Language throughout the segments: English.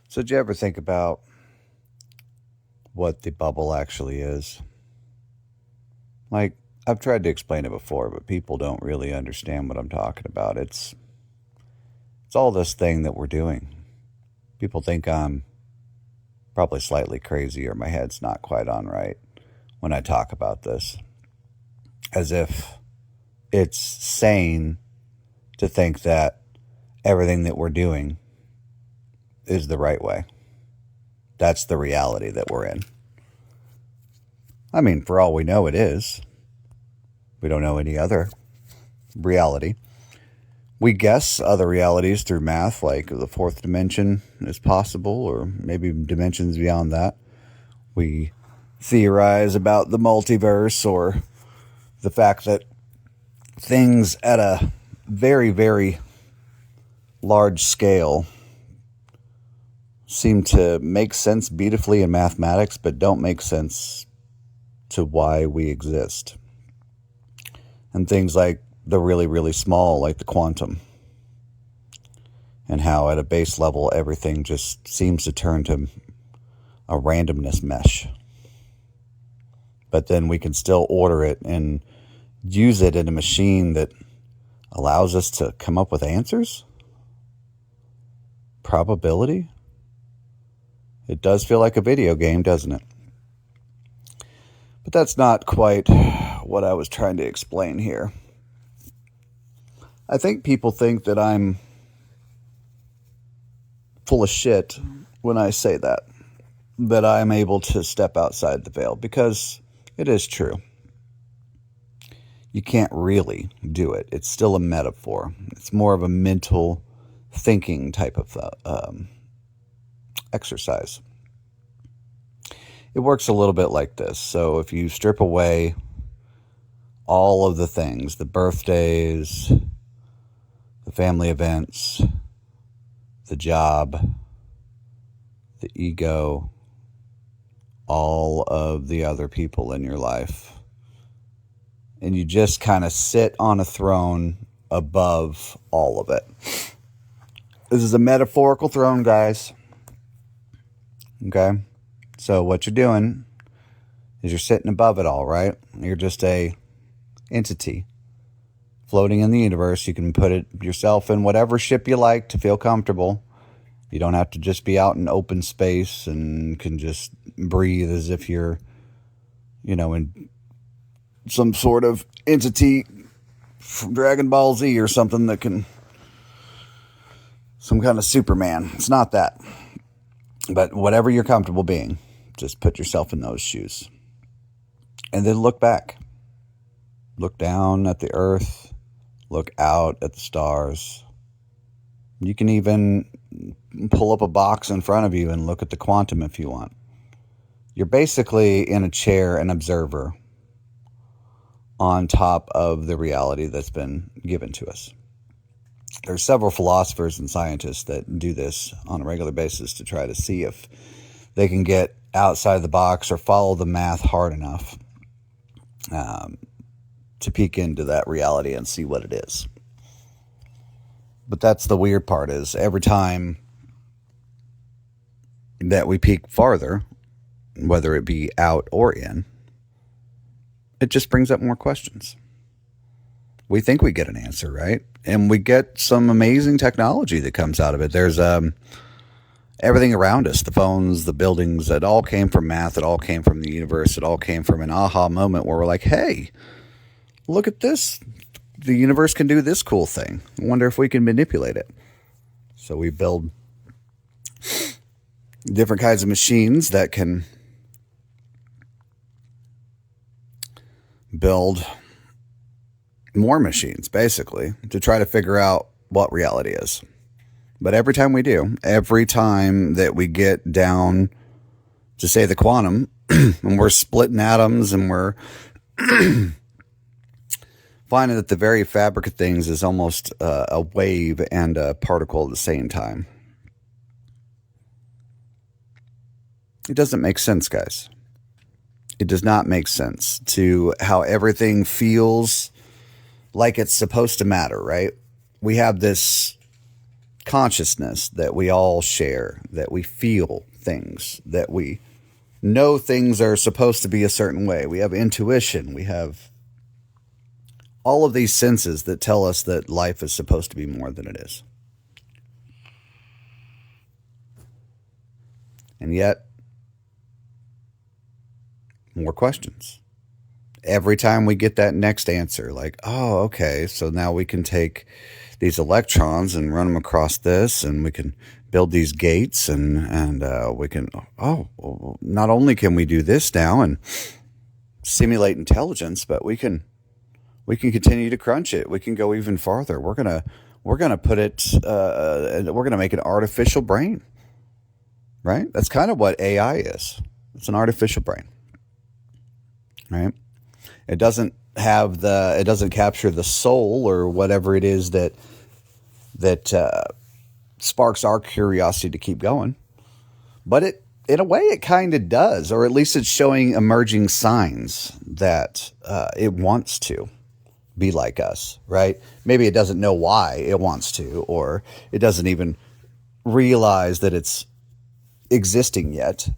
So did you ever think about what the bubble actually is? Like, I've tried to explain it before, but people don't really understand what I'm talking about. It's all this thing that we're doing. People think I'm probably slightly crazy or my head's not quite on right when I talk about this. As if it's sane to think that everything that we're doing is the right way. That's the reality that we're in. I mean, for all we know, it is. We don't know any other reality. We guess other realities through math, like the fourth dimension is possible, or maybe dimensions beyond that. We theorize about the multiverse, or the fact that things at a very, very large scale seem to make sense beautifully in mathematics, but don't make sense to why we exist. And things like the really, really small, like the quantum, and how at a base level everything just seems to turn to a randomness mesh. But then we can still order it and use it in a machine that allows us to come up with answers? Probability? It does feel like a video game, doesn't it? But that's not quite what I was trying to explain here. I think people think that I'm full of shit when I say that I'm able to step outside the veil, because it is true. You can't really do it. It's still a metaphor. It's more of a mental thinking type of exercise. It works a little bit like this. So if you strip away all of the things, the birthdays, the family events, the job, the ego, all of the other people in your life, and you just kind of sit on a throne above all of it. This is a metaphorical throne, guys. Okay? So what you're doing is you're sitting above it all, right? You're just a entity floating in the universe. You can put it yourself in whatever ship you like to feel comfortable. You don't have to just be out in open space and can just breathe as if you're, in some sort of entity from Dragon Ball Z or something that can, some kind of Superman. It's not that. But whatever you're comfortable being, just put yourself in those shoes. And then look back. Look down at the earth. Look out at the stars. You can even pull up a box in front of you and look at the quantum if you want. You're basically in a chair, an observer, on top of the reality that's been given to us. There's several philosophers and scientists that do this on a regular basis to try to see if they can get outside the box or follow the math hard enough to peek into that reality and see what it is. But that's the weird part, is every time that we peek farther, whether it be out or in, it just brings up more questions. We think we get an answer, right? And we get some amazing technology that comes out of it. There's everything around us, the phones, the buildings, it all came from math. It all came from the universe. It all came from an aha moment where we're like, hey, look at this. The universe can do this cool thing. I wonder if we can manipulate it. So we build different kinds of machines that can build more machines, basically, to try to figure out what reality is. But every time we do, every time that we get down to, say, the quantum, and we're splitting atoms and we're finding that the very fabric of things is almost a wave and a particle at the same time. It doesn't make sense, guys. It does not make sense to how everything feels like it's supposed to matter, right? We have this consciousness that we all share, that we feel things, that we know things are supposed to be a certain way. We have intuition. We have all of these senses that tell us that life is supposed to be more than it is. And yet, more questions. Every time we get that next answer, like, oh, okay, so now we can take these electrons and run them across this, and we can build these gates, and we can, well, not only can we do this now and simulate intelligence, but we can continue to crunch it. We can go even farther. We're gonna put it. We're gonna make an artificial brain. Right? That's kind of what AI is. It's an artificial brain. Right? It doesn't capture the soul or whatever it is that sparks our curiosity to keep going. But in a way, it kind of does, or at least it's showing emerging signs that it wants to be like us, right? Maybe it doesn't know why it wants to, or it doesn't even realize that it's existing yet,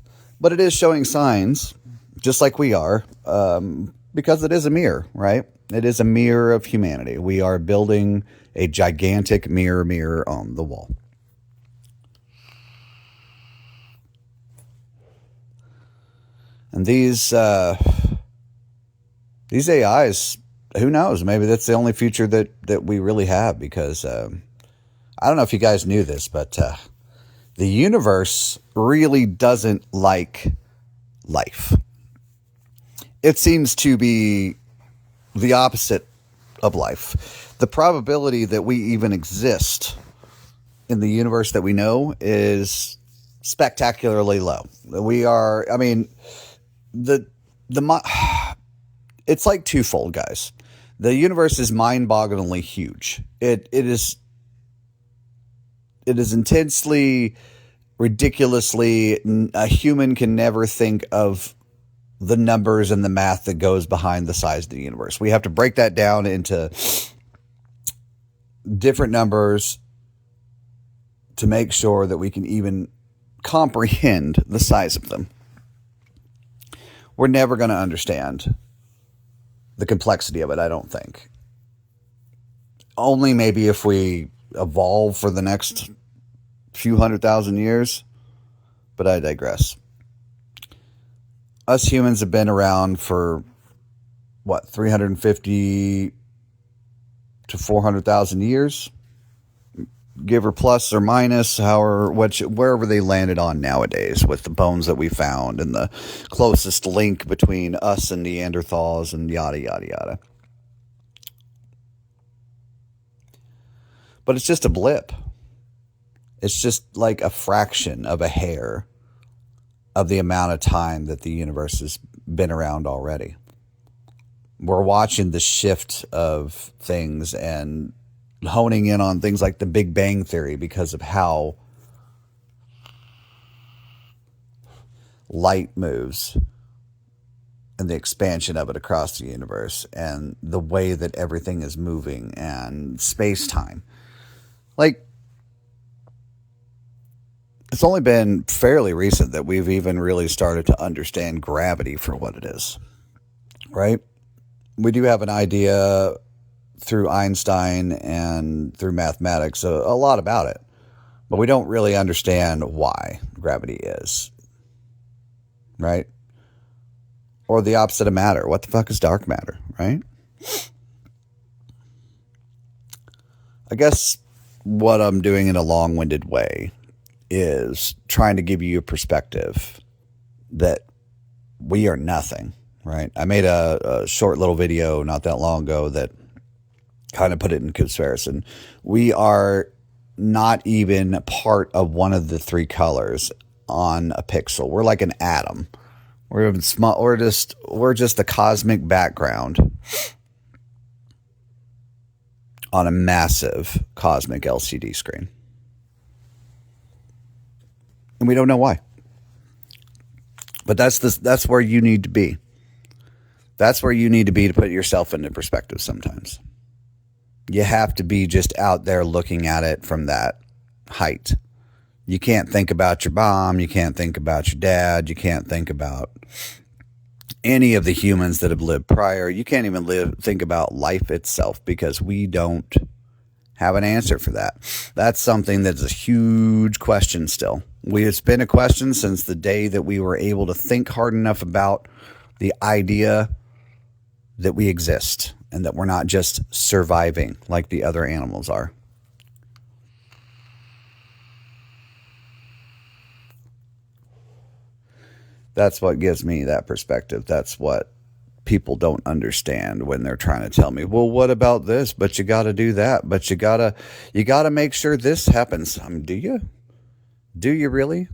but it is showing signs, just like we are, because it is a mirror, right? It is a mirror of humanity. We are building a gigantic mirror on the wall. And these AIs, who knows? Maybe that's the only future that we really have, because I don't know if you guys knew this, but the universe really doesn't like life. It seems to be the opposite of life. The probability that we even exist in the universe that we know is spectacularly low. We are, I mean, it's like twofold, guys. The universe is mind-bogglingly huge. It is intensely, ridiculously, a human can never think of the numbers and the math that goes behind the size of the universe. We have to break that down into different numbers to make sure that we can even comprehend the size of them. We're never going to understand the complexity of it, I don't think. Only maybe if we evolve for the next few 100,000 years, but I digress. Us humans have been around for, 350 to 400,000 years? Give or plus or minus, wherever they landed on nowadays with the bones that we found and the closest link between us and Neanderthals and yada, yada, yada. But it's just a blip. It's just like a fraction of a hair of the amount of time that the universe has been around already. We're watching the shift of things and honing in on things like the Big Bang Theory because of how light moves and the expansion of it across the universe and the way that everything is moving and space-time. Like, it's only been fairly recent that we've even really started to understand gravity for what it is, right? We do have an idea through Einstein and through mathematics a lot about it, but we don't really understand why gravity is, right? Or the opposite of matter. What the fuck is dark matter, right? I guess what I'm doing in a long-winded way is trying to give you a perspective that we are nothing, right? I made a short little video not that long ago that kind of put it in comparison. We are not even part of one of the three colors on a pixel. We're like an atom. We're even small. We're just a cosmic background on a massive cosmic LCD screen. And we don't know why. But that's where you need to be. That's where you need to be to put yourself into perspective sometimes. You have to be just out there looking at it from that height. You can't think about your mom. You can't think about your dad. You can't think about any of the humans that have lived prior. You can't even think about life itself, because we don't have an answer for that. That's something that's a huge question still. It's been a question since the day that we were able to think hard enough about the idea that we exist and that we're not just surviving like the other animals are. That's what gives me that perspective. That's what people don't understand when they're trying to tell me, well, what about this? But you got to do that. But you got to make sure this happens. I mean, do you? Do you really?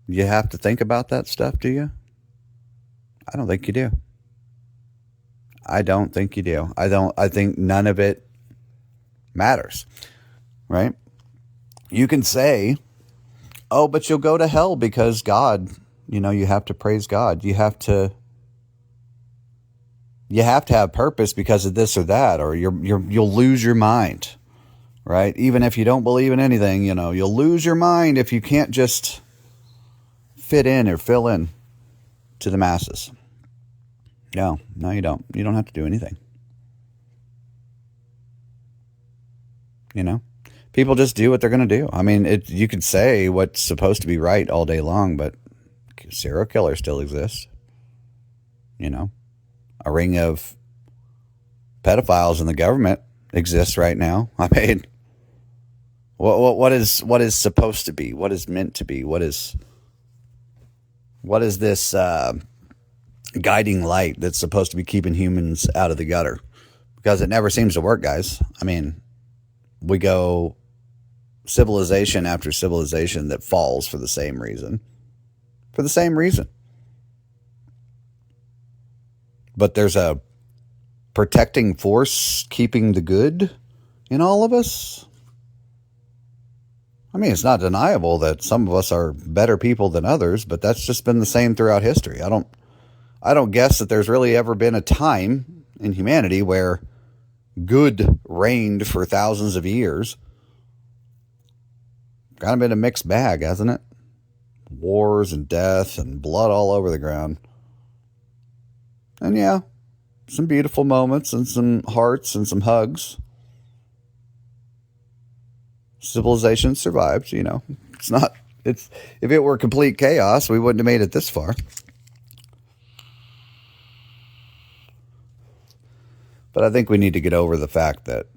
You have to think about that stuff, do you? I don't think you do. I don't think you do. I think none of it matters, right? You can say, oh, but you'll go to hell because God, you have to praise God. You have to have purpose because of this or that, or you'll lose your mind, right? Even if you don't believe in anything, you'll lose your mind if you can't just fit in or fill in to the masses. No, you don't. You don't have to do anything. People just do what they're going to do. I mean, you could say what's supposed to be right all day long, but serial killers still exist. A ring of pedophiles in the government exists right now. I mean, what is supposed to be? What is meant to be? What is this guiding light that's supposed to be keeping humans out of the gutter? Because it never seems to work, guys. I mean, we go civilization after civilization that falls for the same reason. For the same reason. But there's a protecting force keeping the good in all of us. I mean, it's not deniable that some of us are better people than others, but that's just been the same throughout history. I don't guess that there's really ever been a time in humanity where good reigned for thousands of years. Kind of been a mixed bag, hasn't it? Wars and death and blood all over the ground. And yeah, some beautiful moments and some hearts and some hugs. Civilization survived, if it were complete chaos, we wouldn't have made it this far. But I think we need to get over the fact that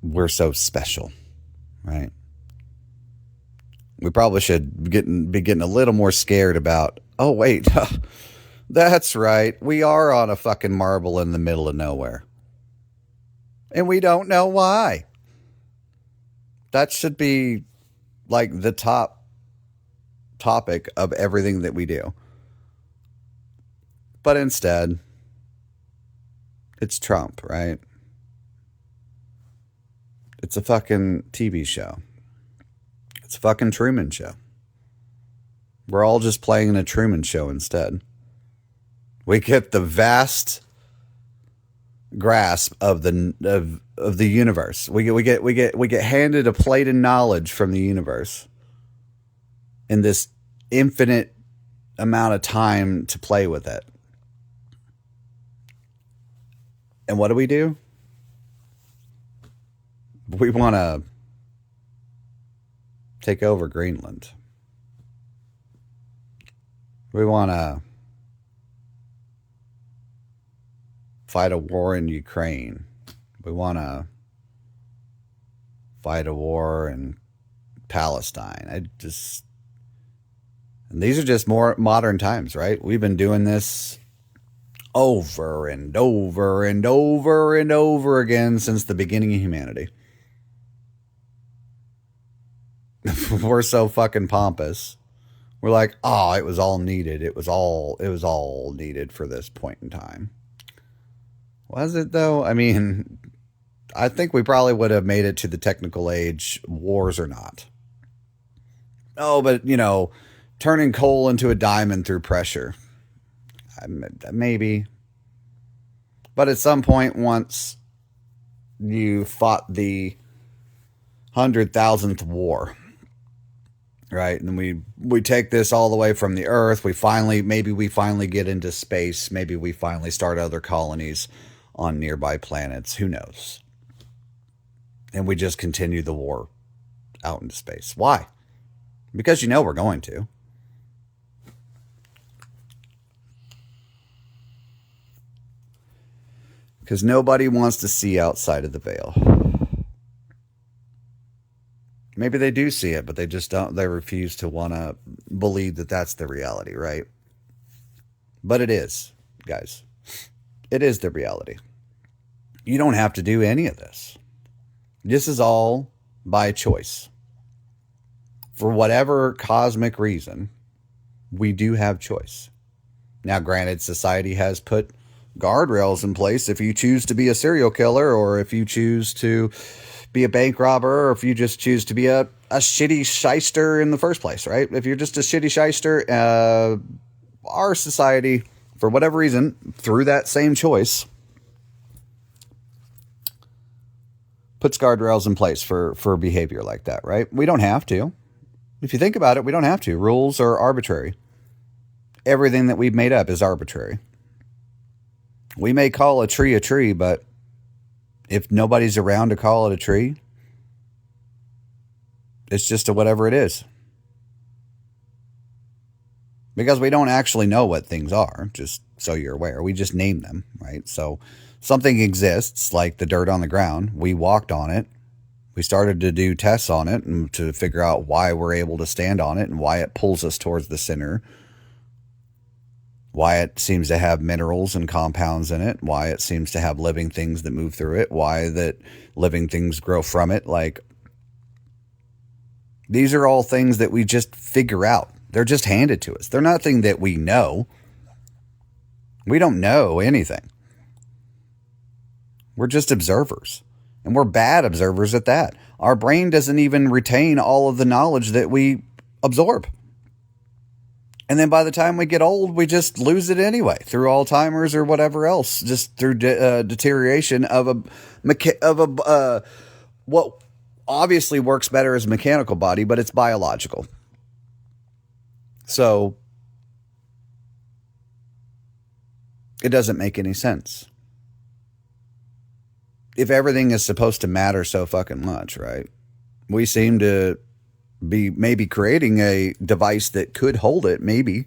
we're so special, right? We probably should be getting a little more scared about, oh, wait, that's right. We are on a fucking marble in the middle of nowhere. And we don't know why. That should be like the top topic of everything that we do. But instead, it's Trump, right? It's a fucking TV show. It's a fucking Truman Show. We're all just playing in a Truman Show instead. We get the vast grasp of the universe. We get handed a plate of knowledge from the universe in this infinite amount of time to play with it. And what do? We want to take over Greenland. We want to fight a war in Ukraine. We want to fight a war in Palestine. And these are just more modern times, right? We've been doing this over and over and over and over again since the beginning of humanity. We're so fucking pompous. We're like, oh, it was all needed. It was all needed for this point in time. Was it though? I mean, I think we probably would have made it to the technical age, wars or not. Oh, but turning coal into a diamond through pressure. Maybe. But at some point, once you fought the 100,000th war, right? And we take this all the way from the Earth. Maybe we finally get into space. Maybe we finally start other colonies on nearby planets. Who knows? And we just continue the war out into space. Why? Because we're going to. Because nobody wants to see outside of the veil. Maybe they do see it, but they refuse to want to believe that that's the reality, right? But it is, guys. It is the reality. You don't have to do any of this. This is all by choice. For whatever cosmic reason, we do have choice. Now, granted, society has put guardrails in place if you choose to be a serial killer, or if you choose to be a bank robber, or if you just choose to be a shitty shyster in the first place, right? If you're just a shitty shyster, our society, for whatever reason, through that same choice, puts guardrails in place for behavior like that, right? We don't have to. If you think about it, we don't have to. Rules are arbitrary. Everything that we've made up is arbitrary. We may call a tree, but if nobody's around to call it a tree, it's just a whatever it is. Because we don't actually know what things are, just so you're aware. We just name them, right? So something exists, like the dirt on the ground. We walked on it. We started to do tests on it and to figure out why we're able to stand on it and why it pulls us towards the center. Why it seems to have minerals and compounds in it, why it seems to have living things that move through it, why that living things grow from it. Like, these are all things that we just figure out. They're just handed to us. They're nothing that we know. We don't know anything. We're just observers. And we're bad observers at that. Our brain doesn't even retain all of the knowledge that we absorb. And then by the time we get old, we just lose it anyway through Alzheimer's or whatever else, just through deterioration of what obviously works better as a mechanical body, but it's biological. So it doesn't make any sense. If everything is supposed to matter so fucking much, right? We seem to be maybe creating a device that could hold it, maybe.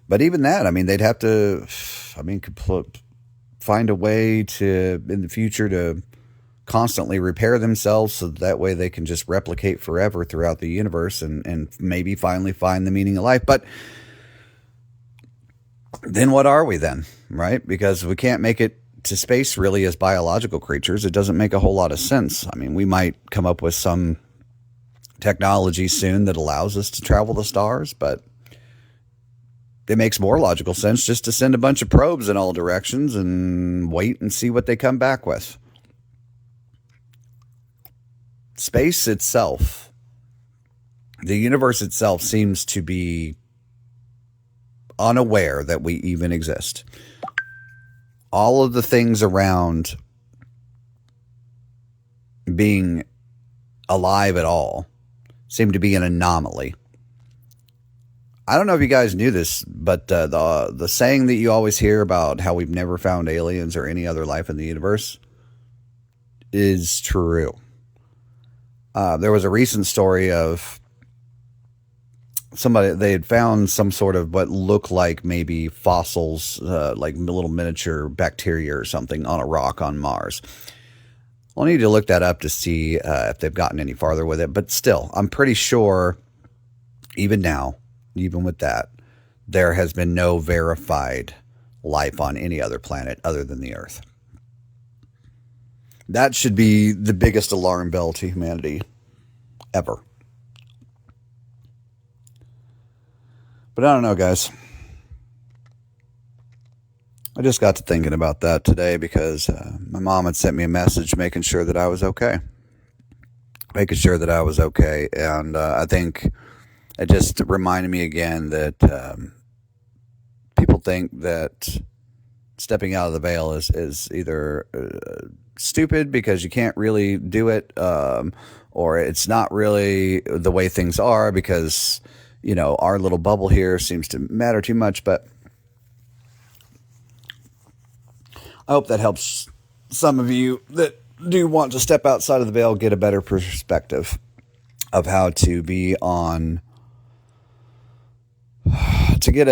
But even that, I mean, they'd have to, find a way to, in the future, to constantly repair themselves so that way they can just replicate forever throughout the universe and maybe finally find the meaning of life. But then what are we then, right? Because we can't make it to space really as biological creatures. It doesn't make a whole lot of sense. I mean, we might come up with some technology soon that allows us to travel the stars, but it makes more logical sense just to send a bunch of probes in all directions and wait and see what they come back with. Space itself, the universe itself, seems to be unaware that we even exist. All of the things around being alive at all seem to be an anomaly. I don't know if you guys knew this, but the saying that you always hear about how we've never found aliens or any other life in the universe is true. There was a recent story of somebody, they had found some sort of what looked like maybe fossils, like little miniature bacteria or something on a rock on Mars. I'll need to look that up to see if they've gotten any farther with it. But still, I'm pretty sure even now, even with that, there has been no verified life on any other planet other than the Earth. That should be the biggest alarm bell to humanity ever. But I don't know, guys. I just got to thinking about that today because my mom had sent me a message making sure that I was okay. And I think it just reminded me again that people think that stepping out of the veil is either stupid because you can't really do it, or it's not really the way things are because, our little bubble here seems to matter too much. But I hope that helps some of you that do want to step outside of the veil get a better perspective of how to be on, to get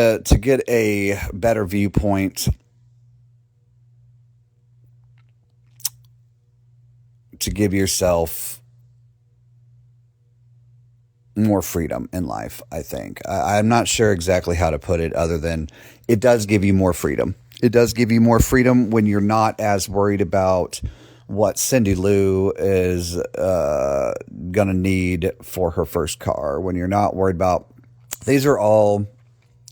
a better viewpoint, to give yourself more freedom in life. I think I'm not sure exactly how to put it other than it does give you more freedom. It does give you more freedom when you're not as worried about what Cindy Lou is going to need for her first car, when you're not worried about, these are all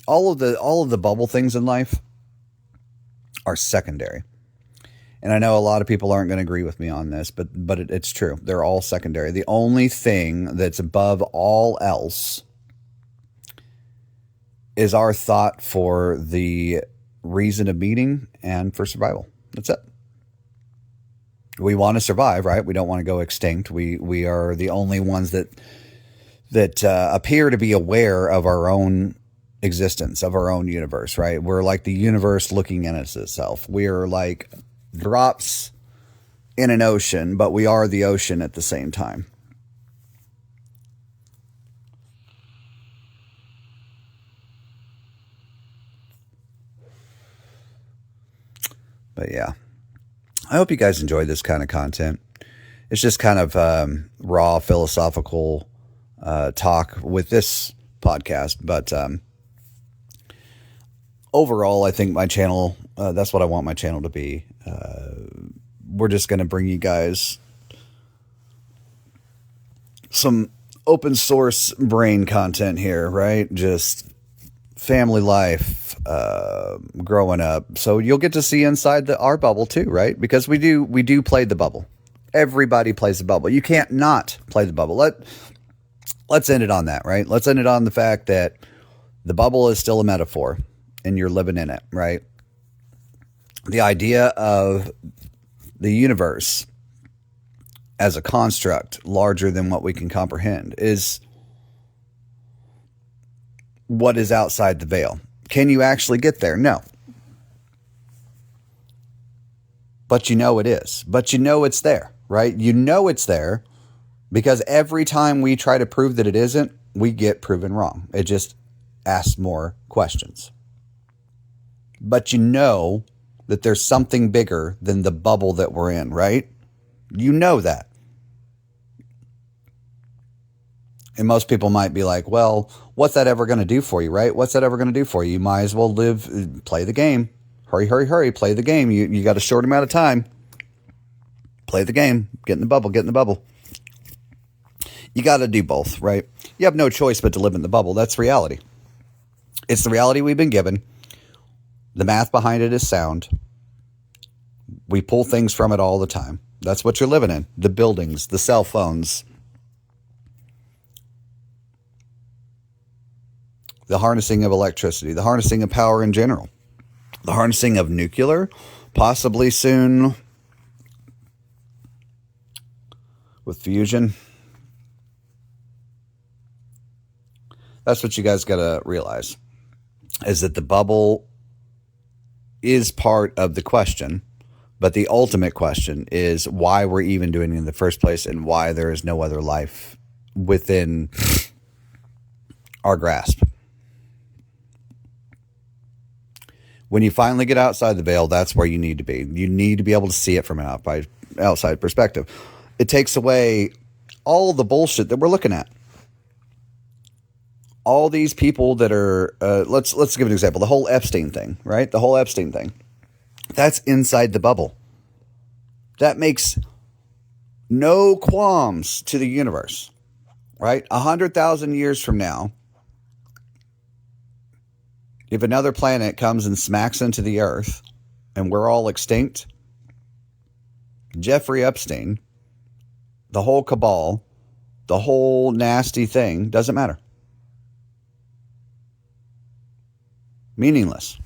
of the bubble things in life are secondary. And I know a lot of people aren't going to agree with me on this, but it's true. They're all secondary. The only thing that's above all else is our thought for the reason of meeting and for survival. That's it. We want to survive, right? We don't want to go extinct. We are the only ones that appear to be aware of our own existence, of our own universe, right? We're like the universe looking in at itself. We are like drops in an ocean, but we are the ocean at the same time. But yeah, I hope you guys enjoy this kind of content. It's just kind of raw philosophical talk with this podcast. But overall, I think my channel, that's what I want my channel to be. We're just going to bring you guys some open source brain content here, right? Just family life, growing up. So you'll get to see inside our bubble too, right? Because we do play the bubble. Everybody plays the bubble. You can't not play the bubble. Let's end it on that, right? Let's end it on the fact that the bubble is still a metaphor and you're living in it, right? The idea of the universe as a construct larger than what we can comprehend is what is outside the veil. Can you actually get there? No. But you know it is. But you know it's there, right? You know it's there because every time we try to prove that it isn't, we get proven wrong. It just asks more questions. But you know that there's something bigger than the bubble that we're in, right? You know that. And most people might be like, well, what's that ever going to do for you, right? What's that ever going to do for you? You might as well play the game. Hurry, hurry, hurry, play the game. You got a short amount of time. Play the game. Get in the bubble, get in the bubble. You got to do both, right? You have no choice but to live in the bubble. That's reality. It's the reality we've been given. The math behind it is sound. We pull things from it all the time. That's what you're living in. The buildings, the cell phones, the harnessing of electricity, the harnessing of power in general, the harnessing of nuclear, possibly soon with fusion. That's what you guys got to realize, is that the bubble is part of the question, but the ultimate question is why we're even doing it in the first place and why there is no other life within our grasp. When you finally get outside the veil, that's where you need to be. You need to be able to see it from an outside perspective. It takes away all the bullshit that we're looking at. All these people that are, let's give an example. The whole Epstein thing, right? The whole Epstein thing. That's inside the bubble. That makes no qualms to the universe, right? 100,000 years from now, if another planet comes and smacks into the earth and we're all extinct, Jeffrey Epstein, the whole cabal, the whole nasty thing doesn't matter. Meaningless.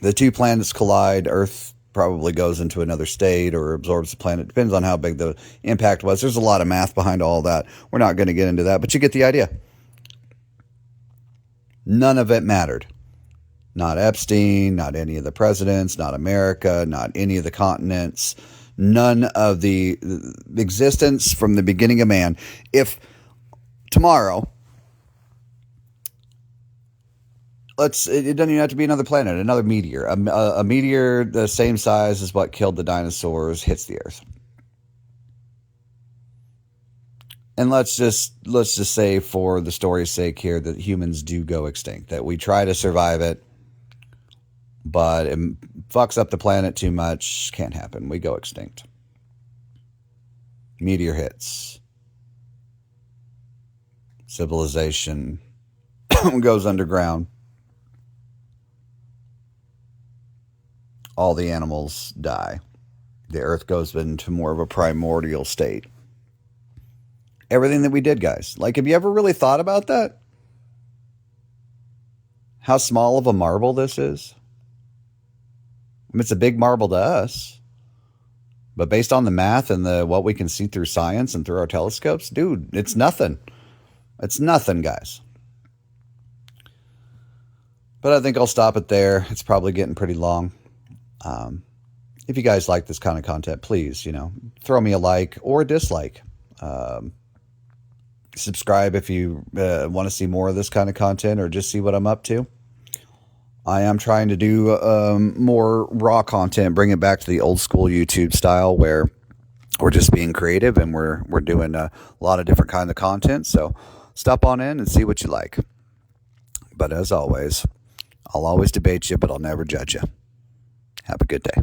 the two planets collide, Earth probably goes into another state or absorbs the planet. Depends on how big the impact was. There's a lot of math behind all that. We're not going to get into that, but you get the idea. None of it mattered. Not Epstein, not any of the presidents, not America, not any of the continents, none of the existence from the beginning of man. If tomorrow, it doesn't even have to be another planet, another meteor. A meteor the same size as what killed the dinosaurs hits the Earth. And let's just say, for the story's sake here, that humans do go extinct, that we try to survive it, but it fucks up the planet too much. Can't happen. We go extinct. Meteor hits. Civilization goes underground. All the animals die. The Earth goes into more of a primordial state. Everything that we did, guys. Like, have you ever really thought about that? How small of a marble this is? I mean, it's a big marble to us. But based on the math and what we can see through science and through our telescopes, dude, it's nothing. It's nothing, guys. But I think I'll stop it there. It's probably getting pretty long. If you guys like this kind of content, please, throw me a like or a dislike. Subscribe if you want to see more of this kind of content or just see what I'm up to. I am trying to do more raw content, bring it back to the old school YouTube style where we're just being creative and we're doing a lot of different kinds of content. So stop on in and see what you like. But as always, I'll always debate you, but I'll never judge you. Have a good day.